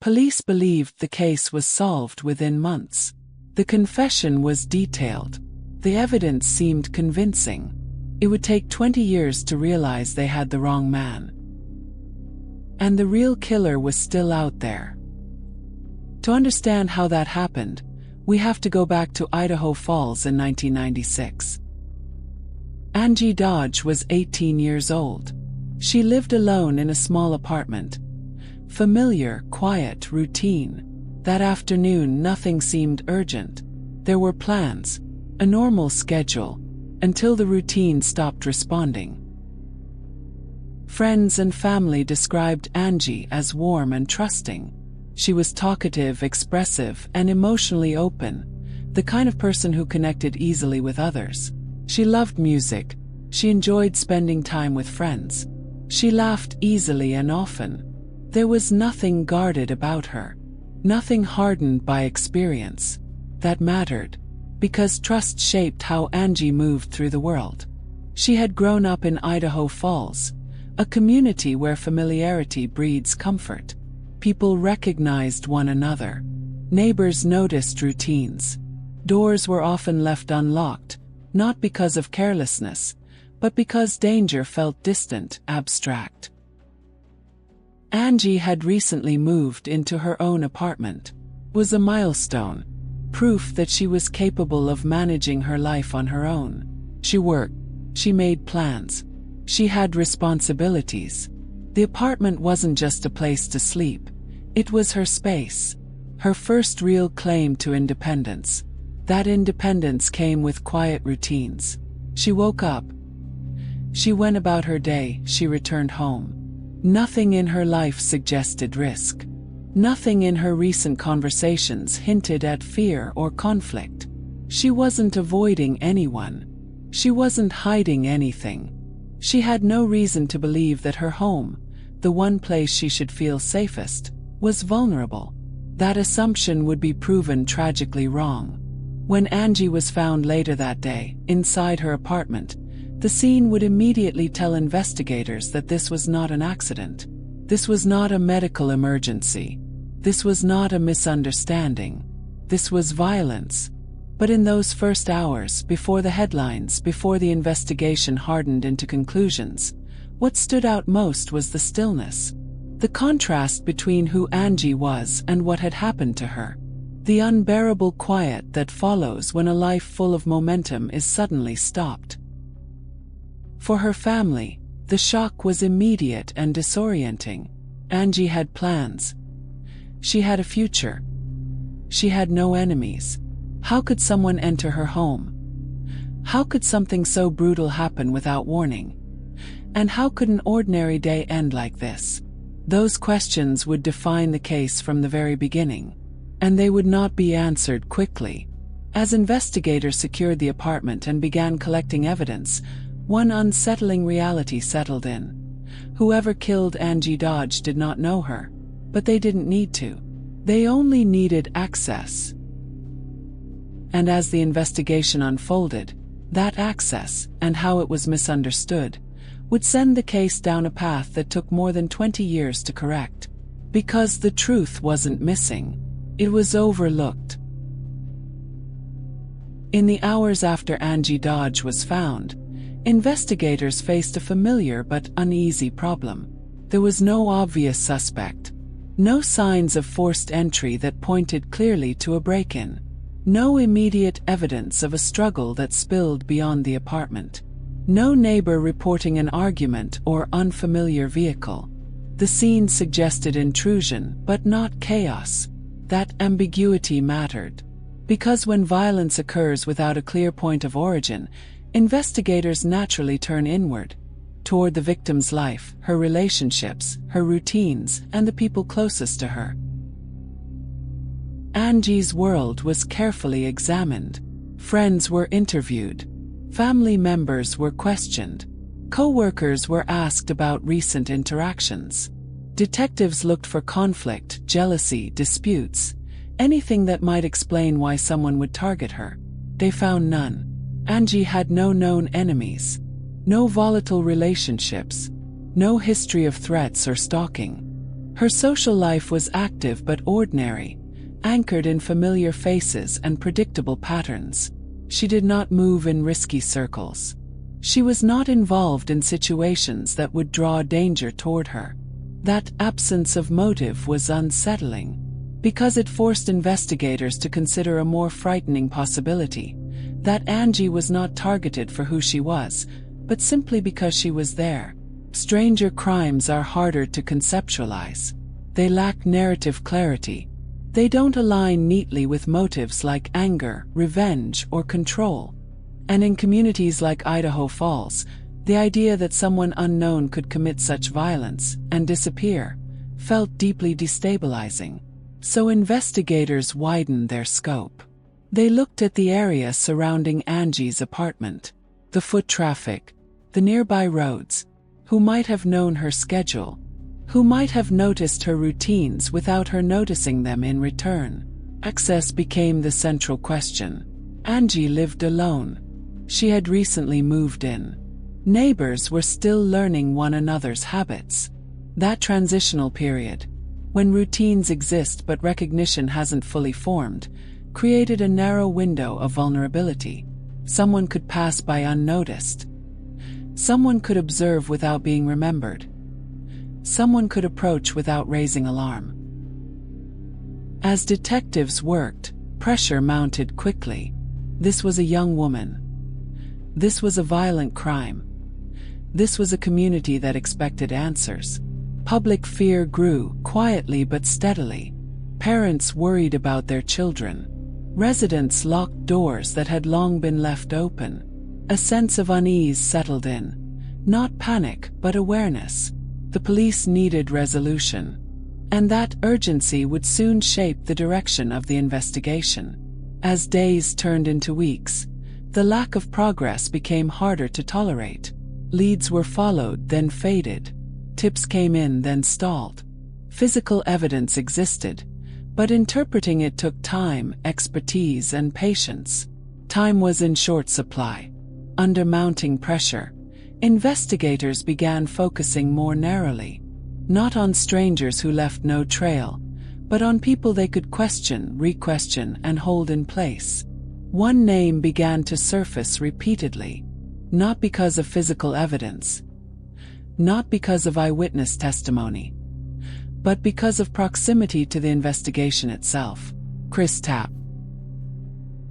Police believed the case was solved within months. The confession was detailed. The evidence seemed convincing. It would take 20 years to realize they had the wrong man. And the real killer was still out there. To understand how that happened, we have to go back to Idaho Falls in 1996. Angie Dodge was 18 years old. She lived alone in a small apartment. Familiar, quiet, routine. That afternoon nothing seemed urgent. There were plans, a normal schedule, until the routine stopped responding. Friends and family described Angie as warm and trusting. She was talkative, expressive, and emotionally open, the kind of person who connected easily with others. She loved music. She enjoyed spending time with friends. She laughed easily and often. There was nothing guarded about her, nothing hardened by experience. That mattered, because trust shaped how Angie moved through the world. She had grown up in Idaho Falls, a community where familiarity breeds comfort. People recognized one another. Neighbors noticed routines. Doors were often left unlocked, not because of carelessness, but because danger felt distant, abstract. Angie had recently moved into her own apartment. It was a milestone, proof that she was capable of managing her life on her own. She worked, she made plans, she had responsibilities. The apartment wasn't just a place to sleep, it was her space, her first real claim to independence. That independence came with quiet routines. She woke up. She went about her day, she returned home. Nothing in her life suggested risk. Nothing in her recent conversations hinted at fear or conflict. She wasn't avoiding anyone. She wasn't hiding anything. She had no reason to believe that her home, the one place she should feel safest, was vulnerable. That assumption would be proven tragically wrong. When Angie was found later that day, inside her apartment, the scene would immediately tell investigators that this was not an accident. This was not a medical emergency. This was not a misunderstanding. This was violence. But in those first hours, before the headlines, before the investigation hardened into conclusions, what stood out most was the stillness. The contrast between who Angie was and what had happened to her. The unbearable quiet that follows when a life full of momentum is suddenly stopped. For her family, the shock was immediate and disorienting. Angie had plans. She had a future. She had no enemies. How could someone enter her home? How could something so brutal happen without warning? And how could an ordinary day end like this? Those questions would define the case from the very beginning. And they would not be answered quickly. As investigators secured the apartment and began collecting evidence, one unsettling reality settled in. Whoever killed Angie Dodge did not know her, but they didn't need to. They only needed access. And as the investigation unfolded, that access, and how it was misunderstood, would send the case down a path that took more than 20 years to correct. Because the truth wasn't missing. It was overlooked. In the hours after Angie Dodge was found, investigators faced a familiar but uneasy problem. There was no obvious suspect. No signs of forced entry that pointed clearly to a break-in. No immediate evidence of a struggle that spilled beyond the apartment. No neighbor reporting an argument or unfamiliar vehicle. The scene suggested intrusion, but not chaos. That ambiguity mattered. Because when violence occurs without a clear point of origin, investigators naturally turn inward, toward the victim's life, her relationships, her routines, and the people closest to her. Angie's world was carefully examined. Friends were interviewed. Family members were questioned. Co-workers were asked about recent interactions. Detectives looked for conflict, jealousy, disputes, anything that might explain why someone would target her. They found none. Angie had no known enemies, no volatile relationships, no history of threats or stalking. Her social life was active but ordinary, anchored in familiar faces and predictable patterns. She did not move in risky circles. She was not involved in situations that would draw danger toward her. That absence of motive was unsettling, because it forced investigators to consider a more frightening possibility: that Angie was not targeted for who she was, but simply because she was there. Stranger crimes are harder to conceptualize. They lack narrative clarity. They don't align neatly with motives like anger, revenge, or control. And in communities like Idaho Falls, the idea that someone unknown could commit such violence and disappear felt deeply destabilizing. So investigators widened their scope. They looked at the area surrounding Angie's apartment, the foot traffic, the nearby roads. Who might have known her schedule? Who might have noticed her routines without her noticing them in return? Access became the central question. Angie lived alone. She had recently moved in. Neighbors were still learning one another's habits. That transitional period, when routines exist but recognition hasn't fully formed, created a narrow window of vulnerability. Someone could pass by unnoticed. Someone could observe without being remembered. Someone could approach without raising alarm. As detectives worked, pressure mounted quickly. This was a young woman. This was a violent crime. This was a community that expected answers. Public fear grew, quietly but steadily. Parents worried about their children. Residents locked doors that had long been left open. A sense of unease settled in. Not panic, but awareness. The police needed resolution. And that urgency would soon shape the direction of the investigation. As days turned into weeks, the lack of progress became harder to tolerate. Leads were followed, then faded. Tips came in, then stalled. Physical evidence existed, but interpreting it took time, expertise, and patience. Time was in short supply. Under mounting pressure, investigators began focusing more narrowly, not on strangers who left no trail, but on people they could question, re-question, and hold in place. One name began to surface repeatedly, not because of physical evidence, not because of eyewitness testimony, but because of proximity to the investigation itself. Chris Tapp.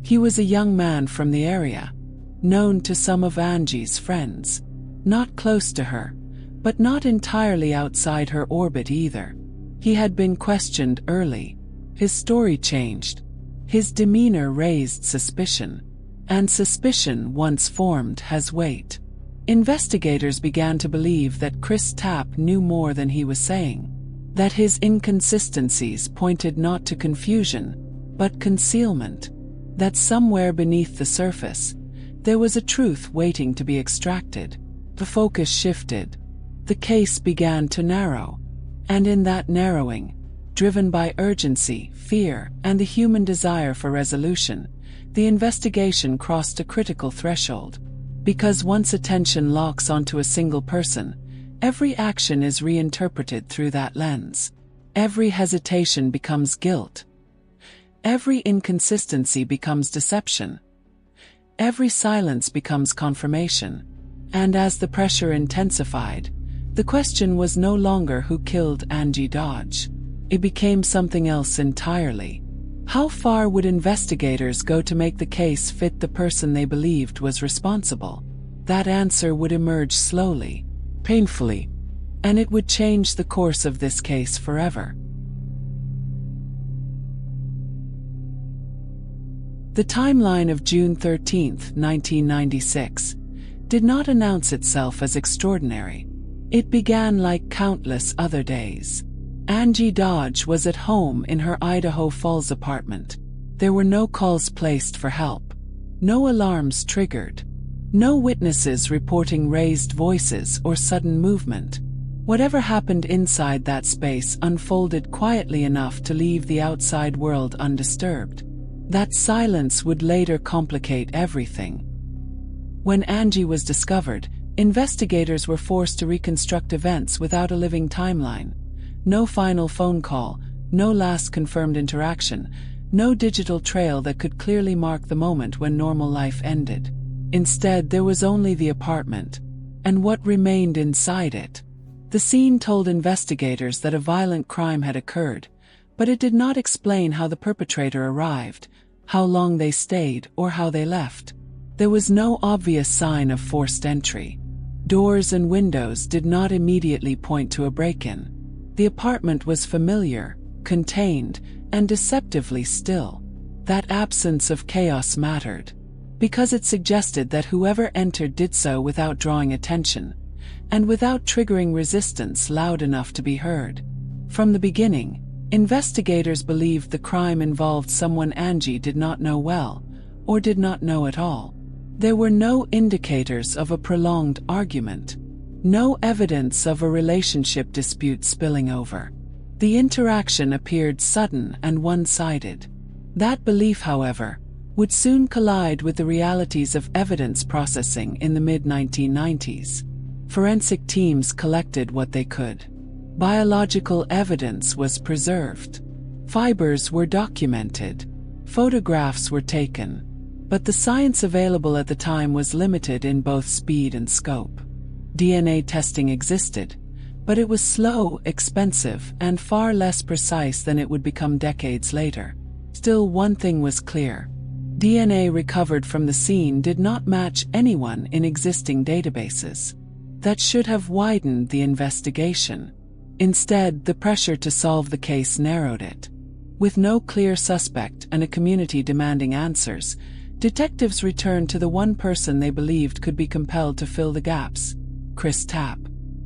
He was a young man from the area, known to some of Angie's friends. Not close to her, but not entirely outside her orbit either. He had been questioned early. His story changed. His demeanor raised suspicion. And suspicion, once formed, has weight. Investigators began to believe that Chris Tapp knew more than he was saying. That his inconsistencies pointed not to confusion, but concealment. That somewhere beneath the surface, there was a truth waiting to be extracted. The focus shifted. The case began to narrow. And in that narrowing, driven by urgency, fear, and the human desire for resolution, the investigation crossed a critical threshold. Because once attention locks onto a single person, every action is reinterpreted through that lens. Every hesitation becomes guilt. Every inconsistency becomes deception. Every silence becomes confirmation. And as the pressure intensified, the question was no longer who killed Angie Dodge. It became something else entirely. How far would investigators go to make the case fit the person they believed was responsible? That answer would emerge slowly, painfully, and it would change the course of this case forever. The timeline of June 13, 1996, did not announce itself as extraordinary. It began like countless other days. Angie Dodge was at home in her Idaho Falls apartment. There were no calls placed for help, no alarms triggered, no witnesses reporting raised voices or sudden movement. Whatever happened inside that space unfolded quietly enough to leave the outside world undisturbed. That silence would later complicate everything. When Angie was discovered, investigators were forced to reconstruct events without a living timeline. No final phone call, no last confirmed interaction, no digital trail that could clearly mark the moment when normal life ended. Instead, there was only the apartment, and what remained inside it. The scene told investigators that a violent crime had occurred, but it did not explain how the perpetrator arrived, how long they stayed, or how they left. There was no obvious sign of forced entry. Doors and windows did not immediately point to a break-in. The apartment was familiar, contained, and deceptively still. That absence of chaos mattered, because it suggested that whoever entered did so without drawing attention, and without triggering resistance loud enough to be heard. From the beginning, investigators believed the crime involved someone Angie did not know well, or did not know at all. There were no indicators of a prolonged argument, no evidence of a relationship dispute spilling over. The interaction appeared sudden and one-sided. That belief, however, would soon collide with the realities of evidence processing in the mid-1990s. Forensic teams collected what they could. Biological evidence was preserved. Fibers were documented. Photographs were taken. But the science available at the time was limited in both speed and scope. DNA testing existed, but it was slow, expensive, and far less precise than it would become decades later. Still, one thing was clear. DNA recovered from the scene did not match anyone in existing databases. That should have widened the investigation. Instead, the pressure to solve the case narrowed it. With no clear suspect and a community demanding answers, detectives returned to the one person they believed could be compelled to fill the gaps: Chris Tapp.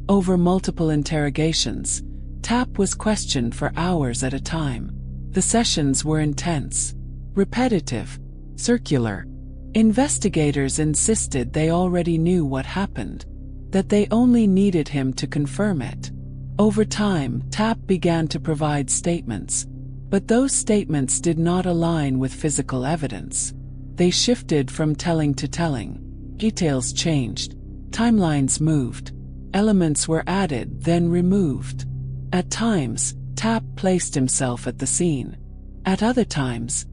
Over multiple interrogations, Tapp was questioned for hours at a time. The sessions were intense, repetitive, circular. Investigators insisted they already knew what happened, that they only needed him to confirm it. Over time, Tapp began to provide statements, but those statements did not align with physical evidence. They shifted from telling to telling. Details changed. Timelines moved. Elements were added, then removed. At times, Tapp placed himself at the scene. At other times,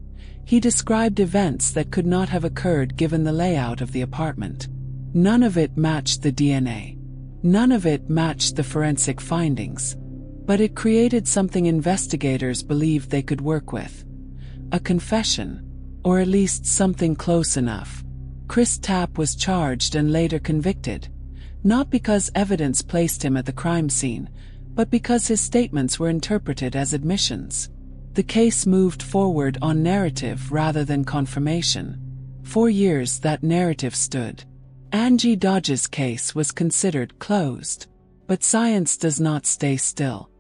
he described events that could not have occurred given the layout of the apartment. None of it matched the DNA. None of it matched the forensic findings. But it created something investigators believed they could work with. A confession, or at least something close enough. Chris Tapp was charged and later convicted, not because evidence placed him at the crime scene, but because his statements were interpreted as admissions. The case moved forward on narrative rather than confirmation. For years, that narrative stood. Angie Dodge's case was considered closed. But science does not stay still.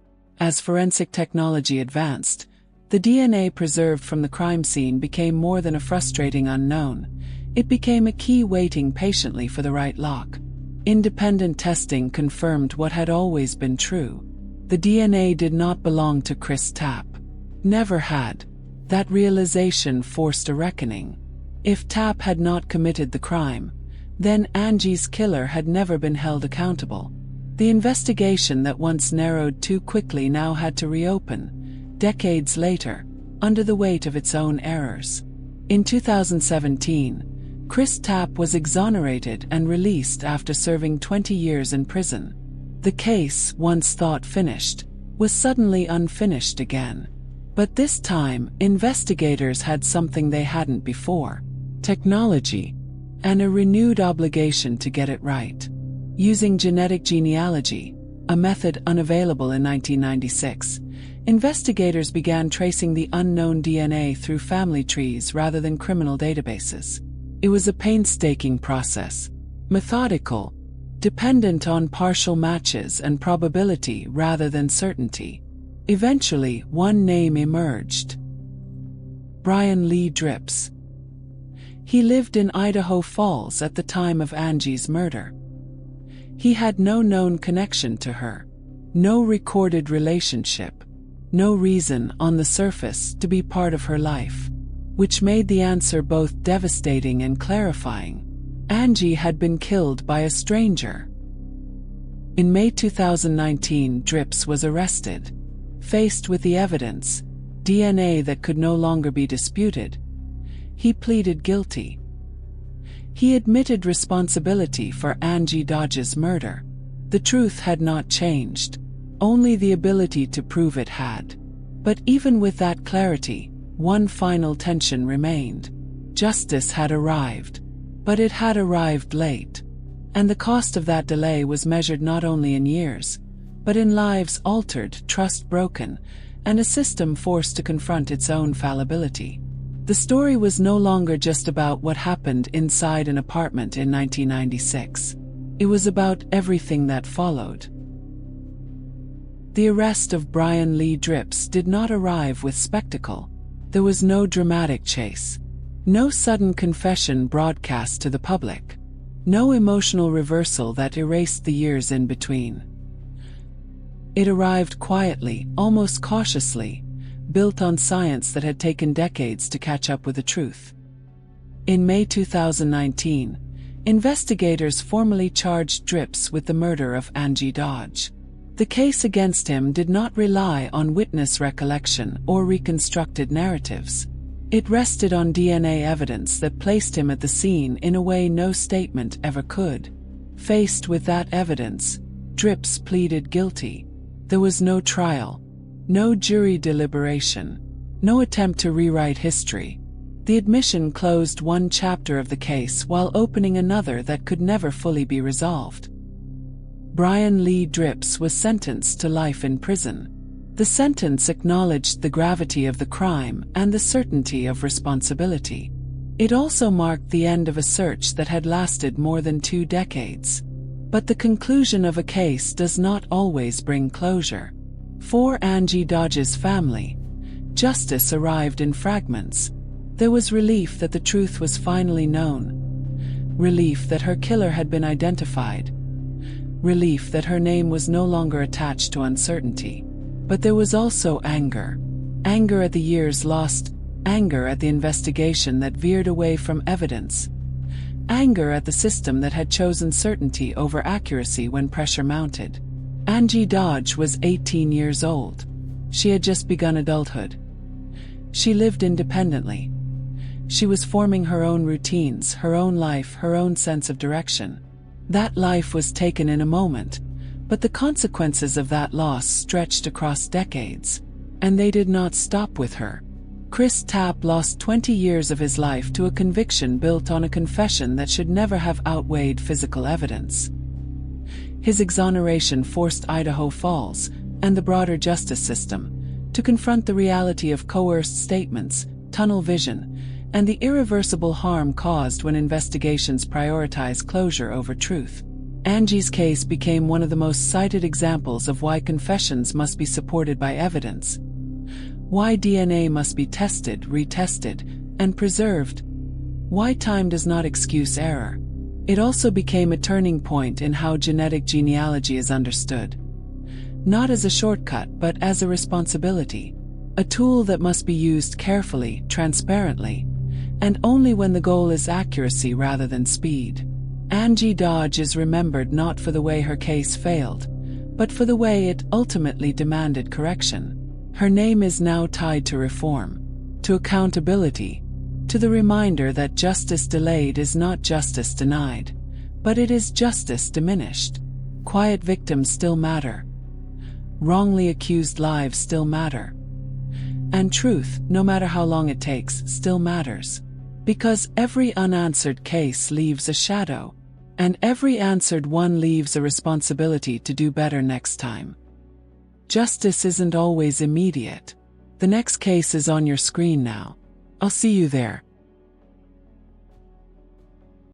As forensic technology advanced, the DNA preserved from the crime scene became more than a frustrating unknown. It became a key waiting patiently for the right lock. Independent testing confirmed what had always been true. The DNA did not belong to Chris Tapp. Never had. That realization forced a reckoning. If Tapp had not committed the crime, then Angie's killer had never been held accountable. The investigation that once narrowed too quickly now had to reopen, decades later, under the weight of its own errors. In 2017, Chris Tapp was exonerated and released after serving 20 years in prison. The case, once thought finished, was suddenly unfinished again. But this time, investigators had something they hadn't before: technology, and a renewed obligation to get it right. Using genetic genealogy, a method unavailable in 1996, investigators began tracing the unknown DNA through family trees rather than criminal databases. It was a painstaking process, methodical, dependent on partial matches and probability rather than certainty. Eventually, one name emerged: Brian Lee Drips. He lived in Idaho Falls at the time of Angie's murder. He had no known connection to her, no recorded relationship, no reason on the surface to be part of her life, which made the answer both devastating and clarifying. Angie had been killed by a stranger. In May 2019, Drips was arrested. Faced with the evidence, DNA that could no longer be disputed, he pleaded guilty. He admitted responsibility for Angie Dodge's murder. The truth had not changed. Only the ability to prove it had. But even with that clarity, one final tension remained. Justice had arrived. But it had arrived late. And the cost of that delay was measured not only in years, but in lives altered, trust broken, and a system forced to confront its own fallibility. The story was no longer just about what happened inside an apartment in 1996. It was about everything that followed. The arrest of Brian Lee Drips did not arrive with spectacle. There was no dramatic chase. No sudden confession broadcast to the public. No emotional reversal that erased the years in between. It arrived quietly, almost cautiously, built on science that had taken decades to catch up with the truth. In May 2019, investigators formally charged Drips with the murder of Angie Dodge. The case against him did not rely on witness recollection or reconstructed narratives. It rested on DNA evidence that placed him at the scene in a way no statement ever could. Faced with that evidence, Drips pleaded guilty. There was no trial, no jury deliberation, no attempt to rewrite history. The admission closed one chapter of the case while opening another that could never fully be resolved. Brian Lee Drips was sentenced to life in prison. The sentence acknowledged the gravity of the crime and the certainty of responsibility. It also marked the end of a search that had lasted more than 2 decades. But the conclusion of a case does not always bring closure. For Angie Dodge's family, justice arrived in fragments. There was relief that the truth was finally known. Relief that her killer had been identified. Relief that her name was no longer attached to uncertainty. But there was also anger. Anger at the years lost. Anger at the investigation that veered away from evidence. Anger at the system that had chosen certainty over accuracy when pressure mounted. Angie Dodge was 18 years old. She had just begun adulthood. She lived independently. She was forming her own routines, her own life, her own sense of direction. That life was taken in a moment, but the consequences of that loss stretched across decades. And they did not stop with her. Chris Tapp lost 20 years of his life to a conviction built on a confession that should never have outweighed physical evidence. His exoneration forced Idaho Falls, and the broader justice system, to confront the reality of coerced statements, tunnel vision, and the irreversible harm caused when investigations prioritize closure over truth. Angie's case became one of the most cited examples of why confessions must be supported by evidence. Why DNA must be tested, retested, and preserved. Why time does not excuse error. It also became a turning point in how genetic genealogy is understood. Not as a shortcut, but as a responsibility. A tool that must be used carefully, transparently, and only when the goal is accuracy rather than speed. Angie Dodge is remembered not for the way her case failed, but for the way it ultimately demanded correction. Her name is now tied to reform, to accountability, to the reminder that justice delayed is not justice denied, but it is justice diminished. Quiet victims still matter. Wrongly accused lives still matter. And truth, no matter how long it takes, still matters. Because every unanswered case leaves a shadow, and every answered one leaves a responsibility to do better next time. Justice isn't always immediate. The next case is on your screen now. I'll see you there.